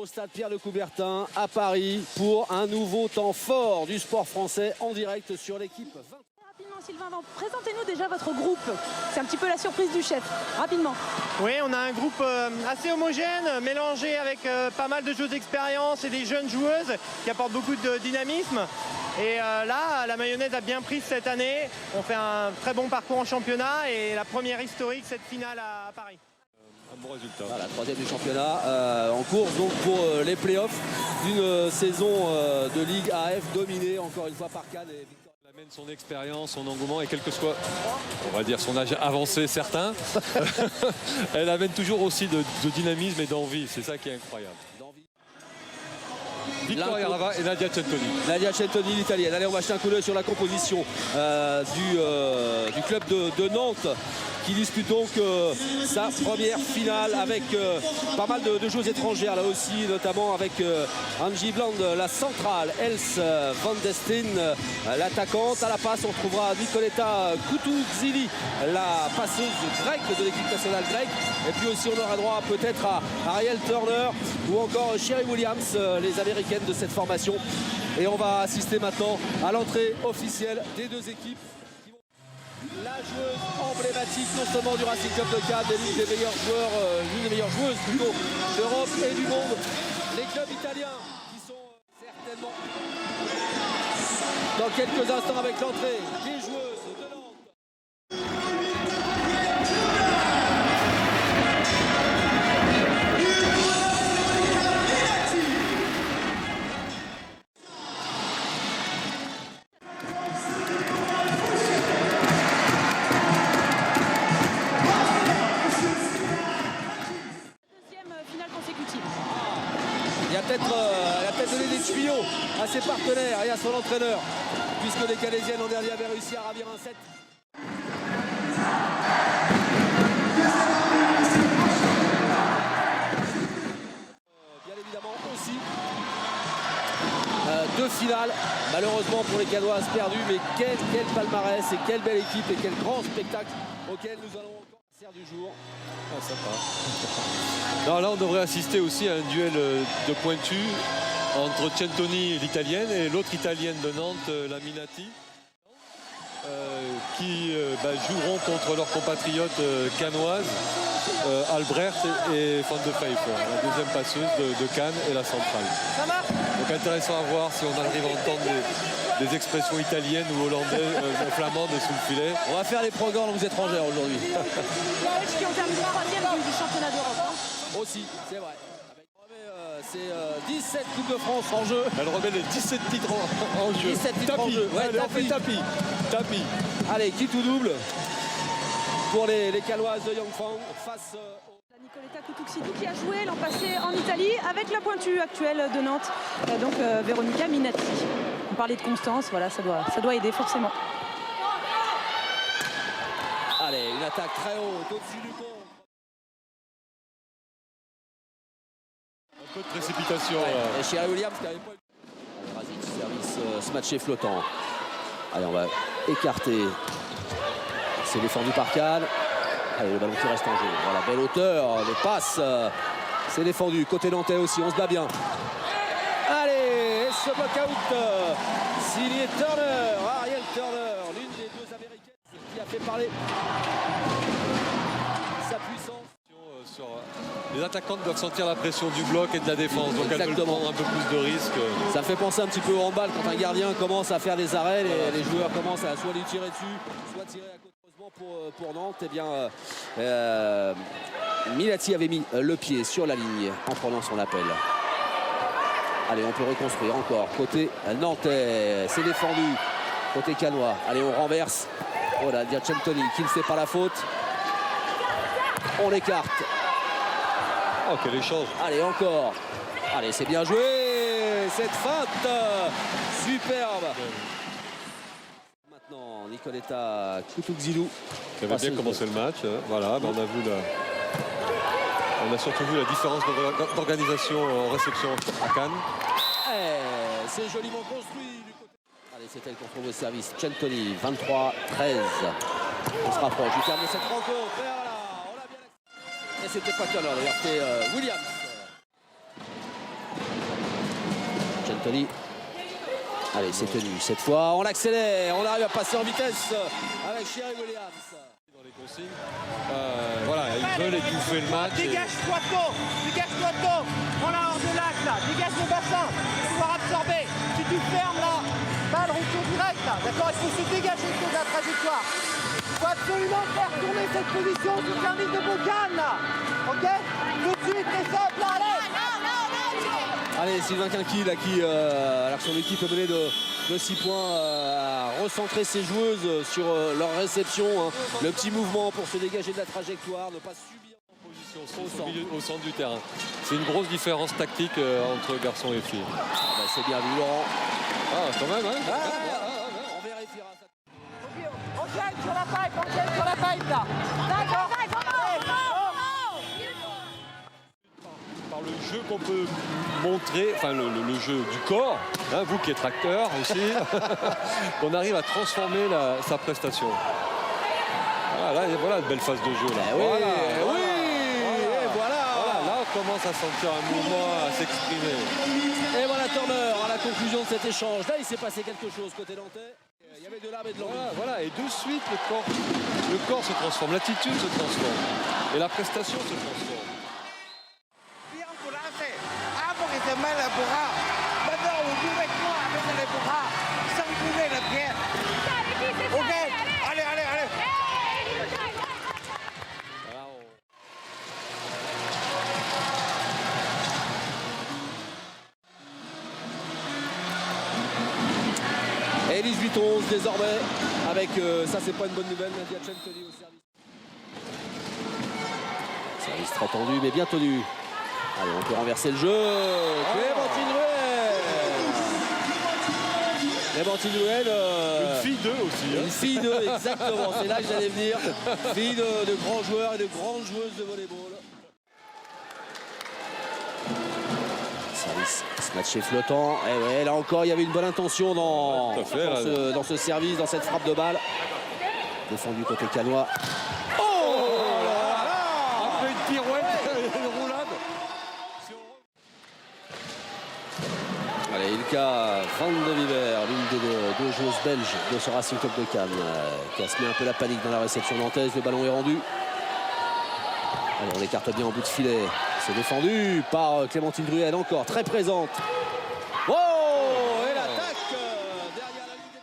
stade Pierre de Coubertin à Paris pour un nouveau temps fort du sport français en direct sur l'équipe 20. Rapidement Sylvain, présentez-nous déjà votre groupe. C'est un petit peu la surprise du chef. Rapidement. Oui, on a un groupe assez homogène, mélangé avec pas mal de joueuses d'expérience et des jeunes joueuses qui apportent beaucoup de dynamisme. Et là, la mayonnaise a bien pris cette année. On fait un très bon parcours en championnat et la première historique, cette finale à Paris. Un bon résultat. Voilà, troisième du championnat en course donc pour les playoffs d'une saison de Ligue AF dominée encore une fois par Cannes et Victor. Elle amène son expérience, son engouement et quel que soit, on va dire, son âge avancé certain, elle amène toujours aussi de dynamisme et d'envie. C'est ça qui est incroyable. Victoria Rava et Nadia Centoni. Nadia Centoni, l'italienne. Allez, on va jeter un coup d'œil sur la composition du club de Nantes qui dispute donc sa première finale avec pas mal de joueuses étrangères là aussi, notamment avec Angie Bland, la centrale, Els Van Desten, l'attaquante. À la passe, on trouvera Nicoletta Koutouzili, la passeuse grecque de l'équipe nationale grecque. Et puis aussi, on aura droit peut-être à Ariel Turner ou encore Sherry Williams, les américaines de cette formation. Et on va assister maintenant à l'entrée officielle des deux équipes. La joueuse emblématique non seulement du Racing Club de Cannes, mais l'une des meilleures joueurs, l'une des meilleures joueuses plutôt d'Europe et du monde. Les clubs italiens qui sont certainement dans quelques instants avec l'entrée des joueuses de Nantes. Elle a peut-être donné des tuyaux à ses partenaires et à son entraîneur, puisque les Canaisiennes l'an dernier avaient réussi à ravir un set. Bien évidemment aussi deux finales, malheureusement pour les Canoises perdues, mais quel palmarès et quelle belle équipe et quel grand spectacle auquel nous allons encore servir du jour. Ah, sympa. Non, là, on devrait assister aussi à un duel de pointus entre Centoni, l'italienne, et l'autre italienne de Nantes, la Minati, qui joueront contre leurs compatriotes canoises, Albrecht et Van de Pfeiffer, la deuxième passeuse de Cannes et la centrale. Donc intéressant à voir si on arrive à entendre des expressions italiennes ou hollandaises, flamandes sous le filet. On va faire les programmes aux étrangères aujourd'hui. Qui ont terminé troisième du championnat d'Europe. Aussi, c'est vrai. C'est 17 Coupes de France en jeu. Elle remet les 17 titres en jeu. 17 titres en jeu. Ouais, allez, on fait tapis. Allez, qui tout double pour les Canoises de Yangfang face Nicoletta Koutouzili qui a joué l'an passé en Italie avec la pointue actuelle de Nantes, donc Veronica Minati. On parlait de constance, voilà, ça doit aider forcément. Allez, une attaque très haute au-dessus du pont. Un peu de précipitation. Ouais. Et Sherry Williams qui avait pas eu. Razic, service smatché flottant. Allez, on va écarter. C'est défendu par Cannes. Allez, le ballon qui reste en jeu. Voilà, belle hauteur, les passes. C'est défendu. Côté nantais aussi, on se bat bien. Allez, ce block-out. Signé Turner, Ariel Turner, l'une des deux américaines qui a fait parler sa puissance. Les attaquantes doivent sentir la pression du bloc et de la défense, donc elles veulent prendre un peu plus de risques. Ça fait penser un petit peu au handball quand un gardien commence à faire des arrêts, les joueurs commencent à soit lui tirer dessus, soit tirer à côté. Pour Nantes, eh bien, Minati avait mis le pied sur la ligne en prenant son appel. Allez, on peut reconstruire encore. Côté nantais, c'est défendu. Côté canois. Allez, on renverse. Oh là, Centoni qui ne fait pas la faute. On l'écarte. Oh, quel échange. Allez, encore. Allez, c'est bien joué. Cette feinte. Superbe. Maintenant, Nicoletta Koutouzili. Qui avait bien commencé le match. Voilà, on a surtout vu la différence d'organisation en réception à Cannes. C'est joliment construit du côté. Allez, c'est elle qu'on trouve au service. Centoni, 23-13. On se rapproche du terme de cette rencontre. Et voilà, on l'a bien. Et c'était pas Turner, d'ailleurs, c'était Williams. Tony. Allez, c'est tenu. Cette fois, on accélère. On arrive à passer en vitesse avec Sherry Williams. Dans les consignes, voilà, ils veulent étouffer le match. Dégage-toi tôt, prends la hors de l'axe là, dégage le bassin, pouvoir absorber. Si tu fermes là, balle retour direct là, d'accord, il faut se dégager de la trajectoire. Il faut absolument faire tourner cette position du service de Bocane là, ok? Tout de suite, c'est simple là, allez. Allez, Sylvain Quinqui là, qui, alors que son équipe est menée de 6 points, a recentré ses joueuses sur leur réception. Hein. Le petit mouvement pour se dégager de la trajectoire, ne pas subir. Au centre du terrain. C'est une grosse différence tactique entre garçons et filles. Bah, c'est bien vu, Laurent. Ah, quand même, hein. On vérifiera ça. On gêne sur la pipe là. D'accord. Par le jeu qu'on peut montrer, enfin le jeu du corps, hein, vous qui êtes acteur aussi, qu'on arrive à transformer sa prestation. Voilà une belle phase de jeu là. Voilà, là on commence à sentir un mouvement, à s'exprimer. Et voilà Turner à la conclusion de cet échange. Là, il s'est passé quelque chose côté nantais. Il y avait de l'âme et de l'envie. Voilà, et de suite le corps se transforme, l'attitude se transforme et la prestation se transforme. Se met le bras. Maintenant, vous pouvez quoi avec les bras sans bouger le pied. Ok, allez. Et 18-11 désormais avec, ça c'est pas une bonne nouvelle, Nadia Chantoni au service. Service très tendu mais bien tenu. Allez, on peut renverser le jeu. Clémentine Ruel. Une fille d'eux aussi. Une fille d'eux, exactement. C'est là que j'allais venir. Fille de grands joueurs et de grandes joueuses de volleyball. Service, ce match est flottant. Et ouais, là encore, il y avait une bonne intention dans ce service, dans cette frappe de balle. Défendu côté canois. Après une pirouette, une roulade. Allez, Ilka Van de Viver, l'une des deux joueuses belges de ce Racing Club de Cannes, qui a semé un peu la panique dans la réception nantaise. Le ballon est rendu. Allez, on l'écarte bien en bout de filet. C'est défendu par Clémentine Druel, encore très présente. Oh, et l'attaque derrière la ligne des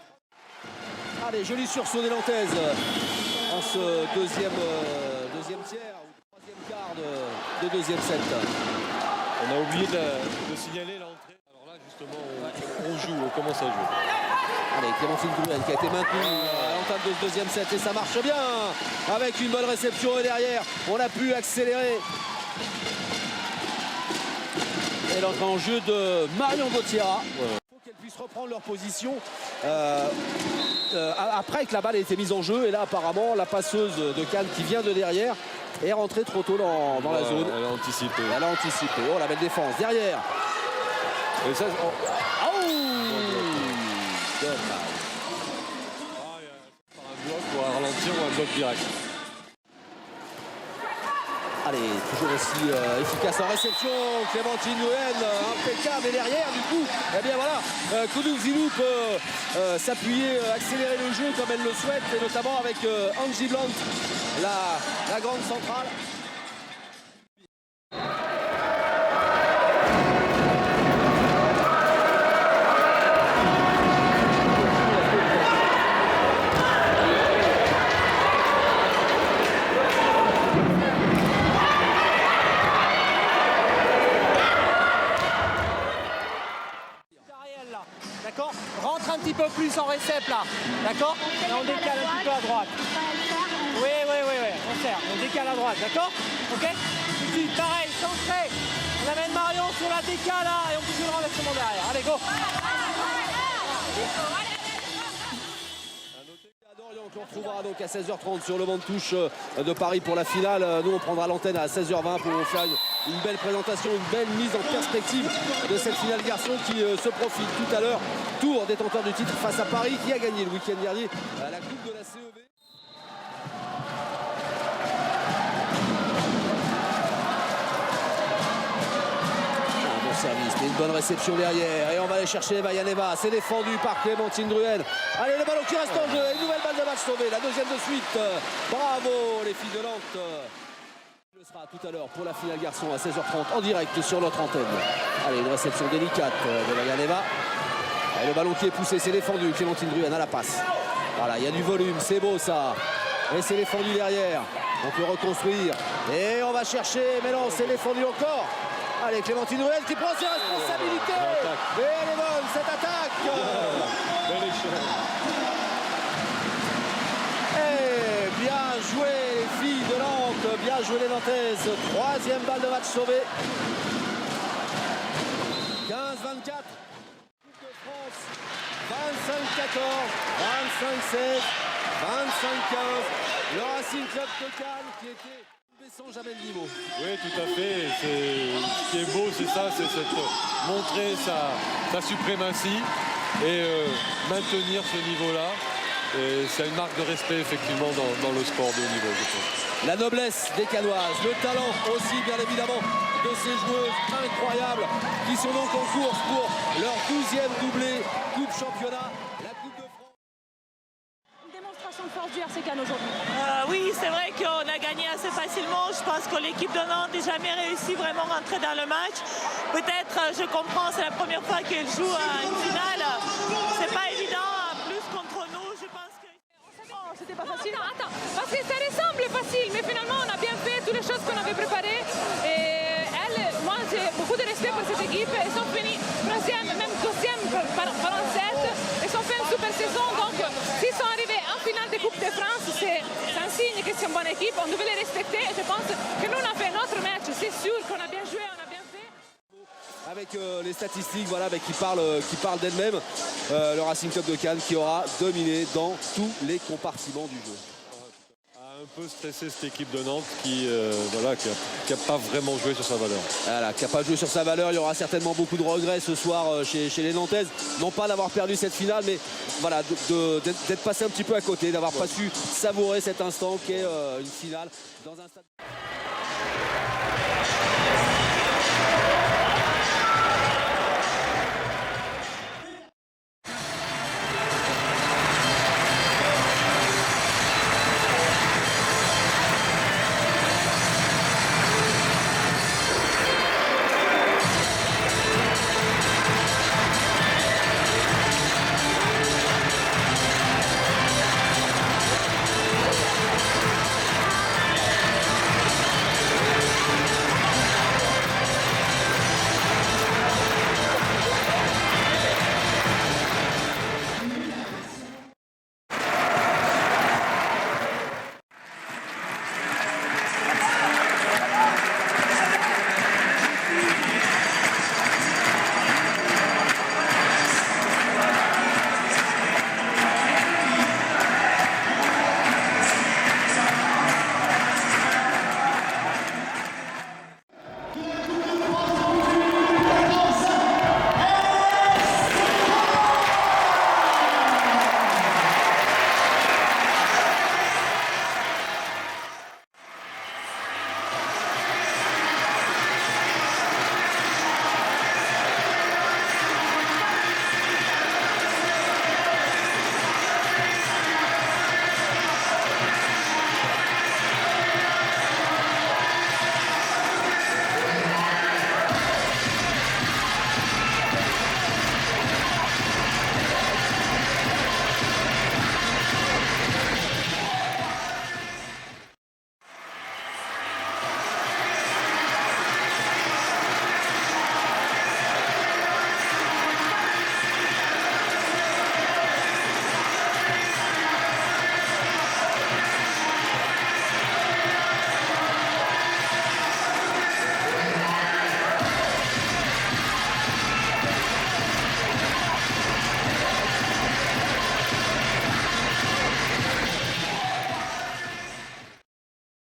3. Allez, joli sursaut des Nantaises en ce deuxième tiers, ou troisième quart de deuxième set. On a oublié de signaler l'entrée. Alors là, justement, on joue, on commence à jouer. Allez, Clémentine Druel qui a été maintenue à l'entame de ce deuxième set et ça marche bien avec une bonne réception et derrière on a pu accélérer. Et l'entrée en jeu de Marion Gauthiera. Il faut qu'elles puissent reprendre leur position après que la balle ait été mise en jeu. Et là apparemment la passeuse de Cannes qui vient de derrière est rentrée trop tôt dans la zone. Elle a anticipé. Oh, la belle défense derrière. Et ça, un bloc ou un ralentir ou un bloc direct. Allez, toujours aussi efficace en réception. Clémentine Nguyen, impeccable. Et derrière, du coup, eh bien voilà, Koudou Zilou peut s'appuyer, accélérer le jeu comme elle le souhaite, et notamment avec Angie Blunt, la grande centrale. D'accord, rentre un petit peu plus en récep là, d'accord. Et on décale un petit peu à droite. Oui, on serre, on décale à droite, d'accord. Ok. Ici, pareil, centré. On amène Marion sur la décale là et on pousse le renversement derrière. Allez, go. On retrouvera donc à 16h30 sur le banc de touche de Paris pour la finale. Nous, on prendra l'antenne à 16h20 pour vous faire une belle présentation, une belle mise en perspective de cette finale garçon qui se profile tout à l'heure. Tour détenteur du titre face à Paris qui a gagné le week-end dernier la Coupe de la CEV. service, mais une bonne réception derrière. Et on va aller chercher Vaillaneva. C'est défendu par Clémentine Druel. Allez, le ballon qui reste en jeu. Une nouvelle balle de match sauvée. La deuxième de suite. Bravo les filles de Nantes. Ce sera tout à l'heure pour la finale garçon à 16h30 en direct sur notre antenne. Allez, une réception délicate de Vaillaneva. Et le ballon qui est poussé, c'est défendu. Clémentine Druel a la passe. Voilà, il y a du volume, c'est beau ça. Et c'est défendu derrière. On peut reconstruire. Et on va chercher, mais non, c'est défendu encore. Allez, Clémentine Druel qui prend ses responsabilités. Et elle est bonne, cette attaque. Et bien joué les filles de Nantes, bien joué les Nantaises. Troisième balle de match sauvée. 15-24. Coupe de France. 25-14, 25-16, 25-15. Le Racing Club de Cannes qui était baissant jamais le niveau. Oui, tout à fait. Ce qui est beau, c'est ça, c'est montrer sa suprématie et maintenir ce niveau-là. C'est une marque de respect, effectivement, dans le sport de haut niveau, je pense. La noblesse des Cannoises, le talent aussi, bien évidemment, de ces joueuses incroyables qui sont donc en course pour leur 12e doublé Coupe Championnat, la Coupe de France. Une démonstration de force du RC Cannes aujourd'hui. Oui, c'est vrai qu'on a gagné assez facilement. Je pense que l'équipe de Nantes n'a jamais réussi vraiment à rentrer dans le match. Peut-être, je comprends, c'est la première fois qu'elle joue à une finale. C'est pas évident, plus contre nous, je pense que... Oh, c'était pas facile. Attends, parce que ça ressemble facile, mais finalement on a bien fait toutes les choses qu'on avait préparées. Et moi j'ai beaucoup de respect pour cette équipe. Ils sont finis troisième, même deuxième par un set. Ils ont fait une super saison. Donc s'ils sont arrivés en finale de Coupe de France, c'est un signe que c'est une bonne équipe. On devait les respecter. Et je pense que nous on a fait notre match. C'est sûr qu'on a bien joué, on a bien fait. Avec les statistiques voilà, qui parlent d'elles-mêmes, le Racing Club de Cannes qui aura dominé dans tous les compartiments du jeu. A un peu stressé cette équipe de Nantes qui n'a pas vraiment joué sur sa valeur. Voilà, qui n'a pas joué sur sa valeur. Il y aura certainement beaucoup de regrets ce soir chez les Nantaises. Non pas d'avoir perdu cette finale, mais voilà, d'être passé un petit peu à côté, d'avoir pas su savourer cet instant qui est une finale dans un stade.